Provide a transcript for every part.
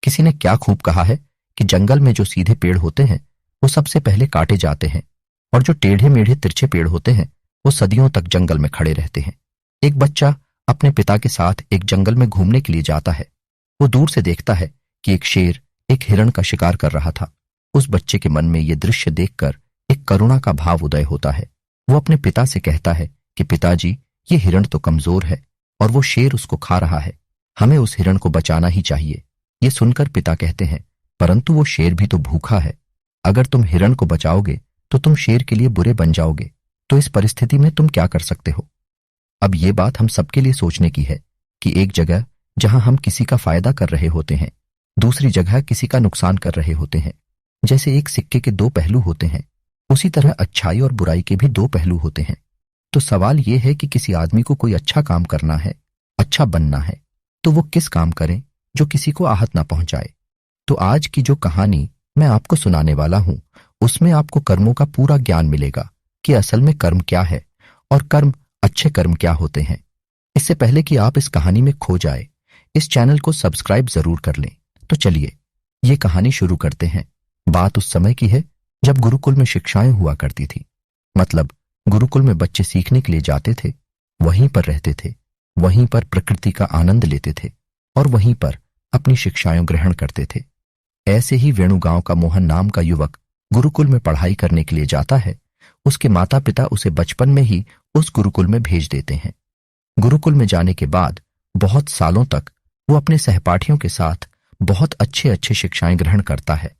किसी ने क्या खूब कहा है कि जंगल में जो सीधे पेड़ होते हैं वो सबसे पहले काटे जाते हैं, और जो टेढ़े मेढ़े तिरछे पेड़ होते हैं वो सदियों तक जंगल में खड़े रहते हैं। एक बच्चा अपने पिता के साथ एक जंगल में घूमने के लिए जाता है। वो दूर से देखता है कि एक शेर एक हिरण का शिकार कर रहा था। उस बच्चे के मन में ये दृश्य देखकर एक करुणा का भाव उदय होता है। वो अपने पिता से कहता है कि पिताजी, ये हिरण तो कमजोर है और वो शेर उसको खा रहा है। हमें उस हिरण को बचाना ही चाहिए। ये सुनकर पिता कहते हैं, परंतु वो शेर भी तो भूखा है। अगर तुम हिरण को बचाओगे तो तुम शेर के लिए बुरे बन जाओगे। तो इस परिस्थिति में तुम क्या कर सकते हो? अब ये बात हम सबके लिए सोचने की है कि एक जगह जहां हम किसी का फायदा कर रहे होते हैं, दूसरी जगह किसी का नुकसान कर रहे होते हैं। जैसे एक सिक्के के दो पहलू होते हैं, उसी तरह अच्छाई और बुराई के भी दो पहलू होते हैं। तो सवाल यह है कि किसी आदमी को कोई अच्छा काम करना है, अच्छा बनना है, तो वो किस काम करें जो किसी को आहत ना पहुंचाए। तो आज की जो कहानी मैं आपको सुनाने वाला हूं, उसमें आपको कर्मों का पूरा ज्ञान मिलेगा कि असल में कर्म क्या है और कर्म अच्छे कर्म क्या होते हैं। इससे पहले कि आप इस कहानी में खो जाए, इस चैनल को सब्सक्राइब जरूर कर लें। तो चलिए ये कहानी शुरू करते हैं। बात उस समय की है जब गुरुकुल में शिक्षाएं हुआ करती थी। मतलब गुरुकुल में बच्चे सीखने के लिए जाते थे, वहीं पर रहते थे, वहीं पर प्रकृति का आनंद लेते थे और वहीं पर अपनी शिक्षाएं ग्रहण करते थे। ऐसे ही वेणु गांव का मोहन नाम का युवक गुरुकुल में पढ़ाई करने के लिए जाता है। उसके माता पिता उसे बचपन में ही उस गुरुकुल में भेज देते हैं। गुरुकुल में जाने के बाद बहुत सालों तक वो अपने सहपाठियों के साथ बहुत अच्छे अच्छे शिक्षाएं ग्रहण करता है।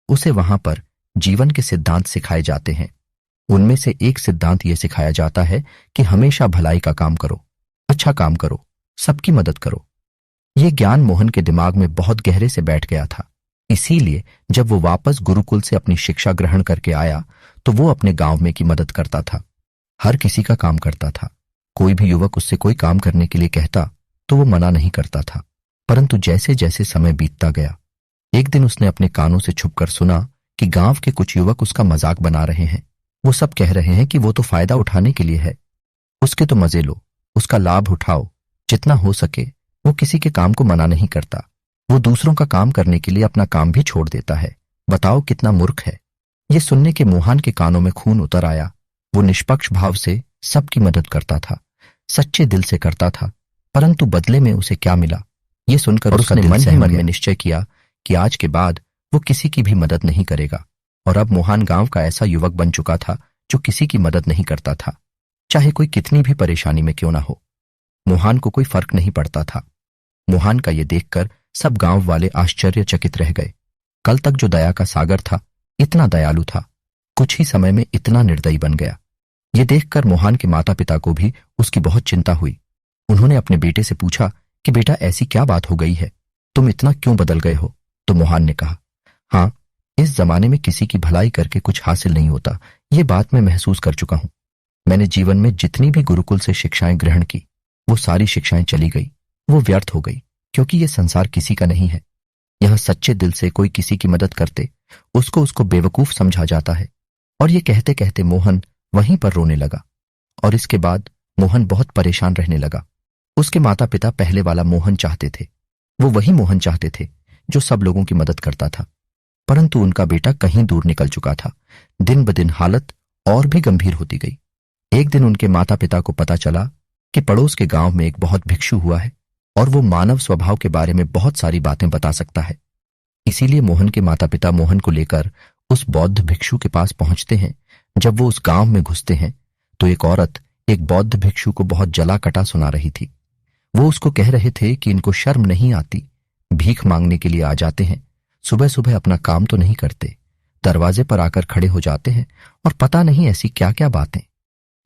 उसे वहां पर जीवन के सिद्धांत सिखाए जाते हैं। उनमें से एक सिद्धांत यह सिखाया जाता है कि हमेशा भलाई का काम करो, अच्छा काम करो, सबकी मदद करो। यह ज्ञान मोहन के दिमाग में बहुत गहरे से बैठ गया था। इसीलिए जब वो वापस गुरुकुल से अपनी शिक्षा ग्रहण करके आया तो वो अपने गांव में की मदद करता था, हर किसी का काम करता था। कोई भी युवक उससे कोई काम करने के लिए कहता तो वो मना नहीं करता था। परंतु जैसे जैसे समय बीतता गया, एक दिन उसने अपने कानों से छुपकर सुना कि गांव के कुछ युवक उसका मजाक बना रहे हैं। वो सब कह रहे हैं कि वो तो फायदा उठाने के लिए है, उसके तो मजे लो, उसका लाभ उठाओ। जितना हो सके वो किसी के काम को मना नहीं करता। वो दूसरों का काम करने के लिए अपना काम भी छोड़ देता है। बताओ कितना मूर्ख है। ये सुनने के मोहन के कानों में खून उतर आया। वो निष्पक्ष भाव से सबकी मदद करता था, सच्चे दिल से करता था, परंतु बदले में उसे क्या मिला ये सुनकर उसने मन ही मन में निश्चय किया कि आज के बाद वो किसी की भी मदद नहीं करेगा। और अब मोहन गांव का ऐसा युवक बन चुका था जो किसी की मदद नहीं करता था, चाहे कोई कितनी भी परेशानी में क्यों ना हो। मोहन को कोई फर्क नहीं पड़ता था। मोहन का ये देखकर सब गांव वाले आश्चर्यचकित रह गए। कल तक जो दया का सागर था, इतना दयालु था, कुछ ही समय में इतना निर्दयी बन गया। ये देखकर मोहन के माता पिता को भी उसकी बहुत चिंता हुई। उन्होंने अपने बेटे से पूछा कि बेटा ऐसी क्या बात हो गई है, तुम इतना क्यों बदल गए हो? तो मोहन ने कहा, हाँ, इस जमाने में किसी की भलाई करके कुछ हासिल नहीं होता, ये बात मैं महसूस कर चुका हूं। मैंने जीवन में जितनी भी गुरुकुल से शिक्षाएं ग्रहण की, वो सारी शिक्षाएं चली गई, वो व्यर्थ हो गई, क्योंकि ये संसार किसी का नहीं है। यहां सच्चे दिल से कोई किसी की मदद करते उसको बेवकूफ समझा जाता है। और ये कहते कहते मोहन वहीं पर रोने लगा। और इसके बाद मोहन बहुत परेशान रहने लगा। उसके माता पिता पहले वाला मोहन चाहते थे, वो वही मोहन चाहते थे जो सब लोगों की मदद करता था। परंतु उनका बेटा कहीं दूर निकल चुका था। दिन ब दिन हालत और भी गंभीर होती गई। एक दिन उनके माता पिता को पता चला कि पड़ोस के गांव में एक बहुत भिक्षु हुआ है और वो मानव स्वभाव के बारे में बहुत सारी बातें बता सकता है। इसीलिए मोहन के माता पिता मोहन को लेकर उस बौद्ध भिक्षु के पास पहुंचते हैं। जब वो उस गांव में घुसते हैं तो एक औरत एक बौद्ध भिक्षु को बहुत जला कटा सुना रही थी। वो उसको कह रहे थे कि इनको शर्म नहीं आती, भीख मांगने के लिए आ जाते हैं, सुबह सुबह अपना काम तो नहीं करते, दरवाजे पर आकर खड़े हो जाते हैं और पता नहीं ऐसी क्या क्या बातें।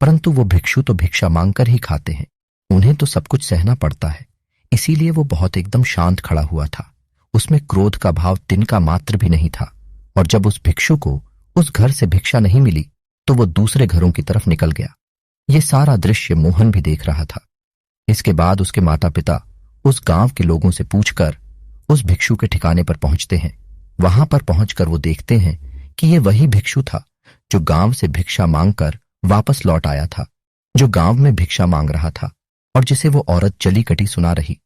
परंतु वो भिक्षु तो भिक्षा मांगकर ही खाते हैं, उन्हें तो सब कुछ सहना पड़ता है। इसीलिए वो बहुत एकदम शांत खड़ा हुआ था। उसमें क्रोध का भाव तिनका मात्र भी नहीं था। और जब उस भिक्षु को उस घर से भिक्षा नहीं मिली तो वो दूसरे घरों की तरफ निकल गया। ये सारा दृश्य मोहन भी देख रहा था। इसके बाद उसके माता पिता उस गांव के लोगों से पूछकर उस भिक्षु के ठिकाने पर पहुंचते हैं। वहां पर पहुंचकर वो देखते हैं कि ये वही भिक्षु था जो गांव से भिक्षा मांगकर वापस लौट आया था, जो गांव में भिक्षा मांग रहा था और जिसे वो औरत जली कटी सुना रही।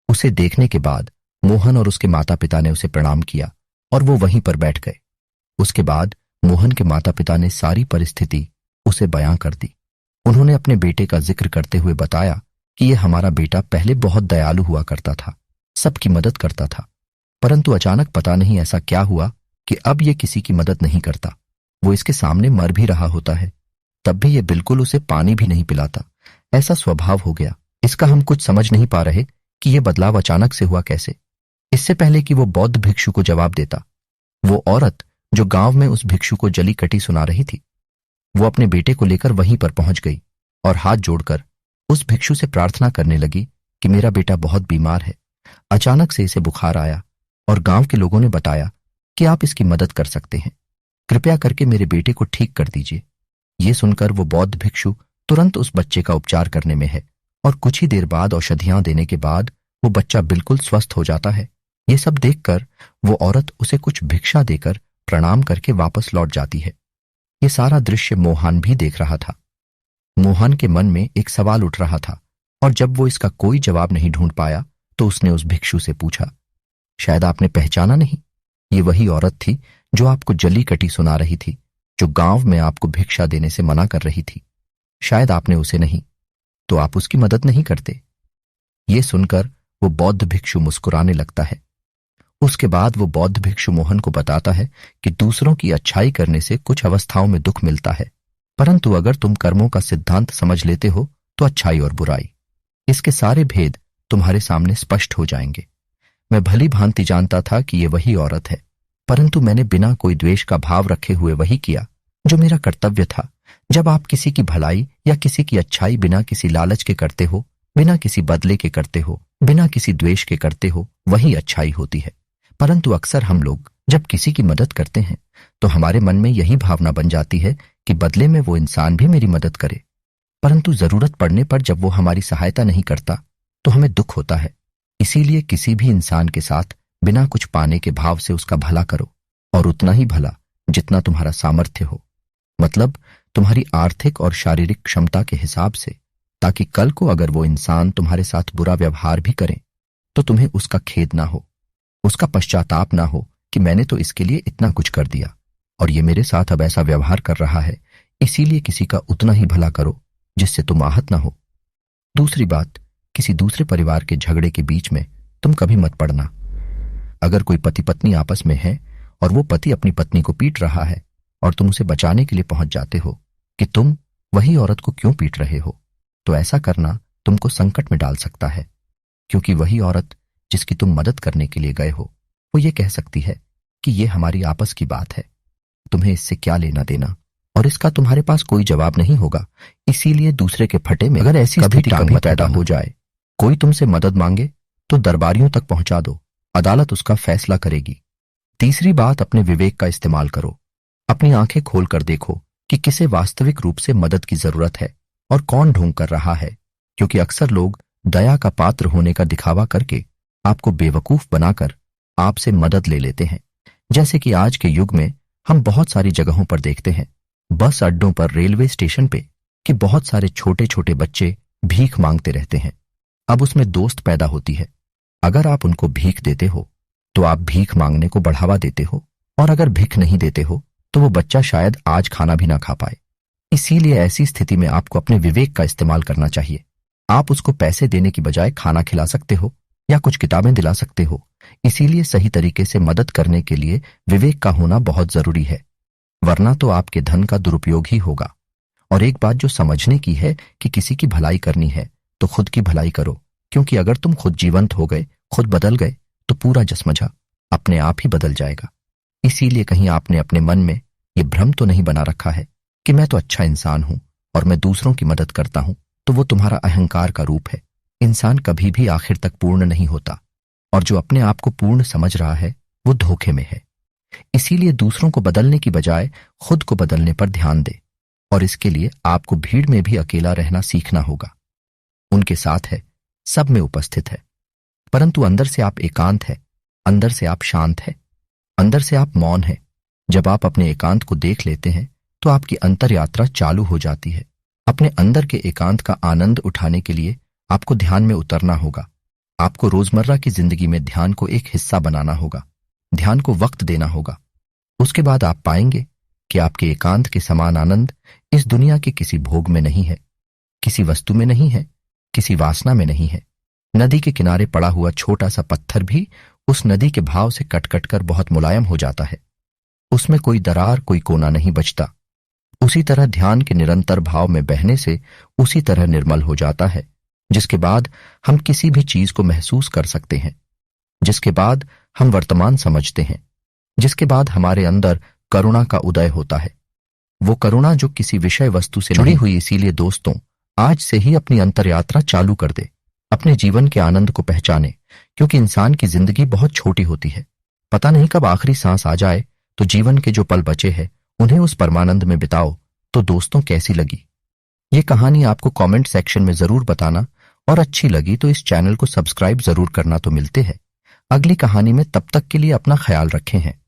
उसे देखने के बाद मोहन और उसके माता पिता ने उसे प्रणाम किया और वो वहीं पर बैठ गए। उसके बाद मोहन के माता पिता ने सारी परिस्थिति उसे बयां कर दी। उन्होंने अपने बेटे का जिक्र करते हुए बताया कि यह हमारा बेटा पहले बहुत दयालु हुआ करता था, सबकी मदद करता था, परंतु अचानक पता नहीं ऐसा क्या हुआ कि अब यह किसी की मदद नहीं करता। वो इसके सामने मर भी रहा होता है, तब भी यह बिल्कुल उसे पानी भी नहीं पिलाता। ऐसा स्वभाव हो गया। इसका हम कुछ समझ नहीं पा रहे कि यह बदलाव अचानक से हुआ कैसे। इससे पहले कि वो बौद्ध भिक्षु को जवाब देता, वो औरत जो गांव में उस भिक्षु को जली कटी सुना रही थी, वो अपने बेटे को लेकर वहीं पर पहुंच गई और हाथ जोड़कर उस भिक्षु से प्रार्थना करने लगी कि मेरा बेटा बहुत बीमार है, अचानक से इसे बुखार आया और गांव के लोगों ने बताया कि आप इसकी मदद कर सकते हैं, कृपया करके मेरे बेटे को ठीक कर दीजिए। ये सुनकर वो बौद्ध भिक्षु तुरंत उस बच्चे का उपचार करने में है और कुछ ही देर बाद औषधियां देने के बाद वो बच्चा बिल्कुल स्वस्थ हो जाता है। ये सब देखकर वो औरत उसे कुछ भिक्षा देकर प्रणाम करके वापस लौट जाती है। ये सारा दृश्य मोहन भी देख रहा था। मोहन के मन में एक सवाल उठ रहा था और जब वो इसका कोई जवाब नहीं ढूंढ पाया तो उसने उस भिक्षु से पूछा, शायद आपने पहचाना नहीं? ये वही औरत थी जो आपको जली कटी सुना रही थी, जो गांव में आपको भिक्षा देने से मना कर रही थी। शायद आपने उसे नहीं, तो आप उसकी मदद नहीं करते। ये सुनकर वो बौद्ध भिक्षु मुस्कुराने लगता है। उसके बाद वो बौद्ध भिक्षु मोहन को बताता है कि दूसरों की अच्छाई करने से कुछ अवस्थाओं में दुख मिलता है, परंतु अगर तुम कर्मों का सिद्धांत समझ लेते हो तो अच्छाई और बुराई, इसके सारे भेद तुम्हारे सामने स्पष्ट हो जाएंगे। मैं भली भांति जानता था कि ये वही औरत है, परंतु मैंने बिना कोई द्वेष का भाव रखे हुए वही किया जो मेरा कर्तव्य था। जब आप किसी की भलाई या किसी की अच्छाई बिना किसी लालच के करते हो, बिना किसी बदले के करते हो, बिना किसी द्वेष के करते हो, वही अच्छाई होती है। परंतु अक्सर हम लोग जब किसी की मदद करते हैं तो हमारे मन में यही भावना बन जाती है कि बदले में वो इंसान भी मेरी मदद करे, परंतु जरूरत पड़ने पर जब वो हमारी सहायता नहीं करता तो हमें दुख होता है। इसीलिए किसी भी इंसान के साथ बिना कुछ पाने के भाव से उसका भला करो, और उतना ही भला जितना तुम्हारा सामर्थ्य हो, मतलब तुम्हारी आर्थिक और शारीरिक क्षमता के हिसाब से, ताकि कल को अगर वो इंसान तुम्हारे साथ बुरा व्यवहार भी करें तो तुम्हें उसका खेद ना हो, उसका पश्चाताप ना हो कि मैंने तो इसके लिए इतना कुछ कर दिया और ये मेरे साथ अब ऐसा व्यवहार कर रहा है, इसीलिए किसी का उतना ही भला करो जिससे तुम आहत ना हो। दूसरी बात, किसी दूसरे परिवार के झगड़े के बीच में तुम कभी मत पड़ना। अगर कोई पति पत्नी आपस में है और वो पति अपनी पत्नी को पीट रहा है और तुम उसे बचाने के लिए पहुंच जाते हो कि तुम वही औरत को क्यों पीट रहे हो, तो ऐसा करना तुमको संकट में डाल सकता है, क्योंकि वही औरत जिसकी तुम मदद करने के लिए गए हो वो ये कह सकती है कि ये हमारी आपस की बात है, तुम्हें इससे क्या लेना देना, और इसका तुम्हारे पास कोई जवाब नहीं होगा। इसीलिए दूसरे के फटे में अगर ऐसी स्थिति कभी पैदा हो जाए, कोई तुमसे मदद मांगे तो दरबारियों तक पहुंचा दो, अदालत उसका फैसला करेगी। तीसरी बात, अपने विवेक का इस्तेमाल करो। अपनी आंखें खोलकर देखो कि किसे वास्तविक रूप से मदद की जरूरत है और कौन ढोंग कर रहा है, क्योंकि अक्सर लोग दया का पात्र होने का दिखावा करके आपको बेवकूफ बनाकर आपसे मदद ले लेते हैं। जैसे कि आज के युग में हम बहुत सारी जगहों पर देखते हैं, बस अड्डों पर, रेलवे स्टेशन पे, कि बहुत सारे छोटे छोटे बच्चे भीख मांगते रहते हैं। अब उसमें दोस्त पैदा होती है। अगर आप उनको भीख देते हो तो आप भीख मांगने को बढ़ावा देते हो, और अगर भीख नहीं देते हो तो वो बच्चा शायद आज खाना भी ना खा पाए। इसीलिए ऐसी स्थिति में आपको अपने विवेक का इस्तेमाल करना चाहिए। आप उसको पैसे देने की बजाय खाना खिला सकते हो या कुछ किताबें दिला सकते हो। इसीलिए सही तरीके से मदद करने के लिए विवेक का होना बहुत जरूरी है, वरना तो आपके धन का दुरुपयोग ही होगा। और एक बात जो समझने की है कि किसी की भलाई करनी है तो खुद की भलाई करो, क्योंकि अगर तुम खुद जीवंत हो गए, खुद बदल गए, तो पूरा जसमजा अपने आप ही बदल जाएगा। इसीलिए कहीं आपने अपने मन में ये भ्रम तो नहीं बना रखा है कि मैं तो अच्छा इंसान हूं और मैं दूसरों की मदद करता हूं, तो वो तुम्हारा अहंकार का रूप है। इंसान कभी भी आखिर तक पूर्ण नहीं होता, और जो अपने आप को पूर्ण समझ रहा है वो धोखे में है। इसीलिए दूसरों को बदलने की बजाय खुद को बदलने पर ध्यान दे, और इसके लिए आपको भीड़ में भी अकेला रहना सीखना होगा। उनके साथ है, सब में उपस्थित है, परंतु अंदर से आप एकांत है, अंदर से आप शांत है, अंदर से आप मौन है। जब आप अपने एकांत को देख लेते हैं तो आपकी अंतर यात्रा चालू हो जाती है। अपने अंदर के एकांत का आनंद उठाने के लिए आपको ध्यान में उतरना होगा। आपको रोजमर्रा की जिंदगी में ध्यान को एक हिस्सा बनाना होगा, ध्यान को वक्त देना होगा। उसके बाद आप पाएंगे कि आपके एकांत के समान आनंद इस दुनिया के किसी भोग में नहीं है, किसी वस्तु में नहीं है, किसी वासना में नहीं है। नदी के किनारे पड़ा हुआ छोटा सा पत्थर भी उस नदी के भाव से कट कट कर बहुत मुलायम हो जाता है। उसमें कोई दरार, कोई कोना नहीं बचता। उसी तरह ध्यान के निरंतर भाव में बहने से उसी तरह निर्मल हो जाता है, जिसके बाद हम किसी भी चीज को महसूस कर सकते हैं, जिसके बाद हम वर्तमान समझते हैं, जिसके बाद हमारे अंदर करुणा का उदय होता है। वो करुणा जो किसी विषय वस्तु से जुड़ी हुई। इसीलिए दोस्तों, आज से ही अपनी अंतर यात्रा चालू कर दे, अपने जीवन के आनंद को पहचाने, क्योंकि इंसान की जिंदगी बहुत छोटी होती है। पता नहीं कब आखिरी सांस आ जाए, तो जीवन के जो पल बचे हैं उन्हें उस परमानंद में बिताओ। तो दोस्तों, कैसी लगी ये कहानी आपको कमेंट सेक्शन में जरूर बताना, और अच्छी लगी तो इस चैनल को सब्सक्राइब जरूर करना। तो मिलते हैं अगली कहानी में, तब तक के लिए अपना ख्याल रखें हैं।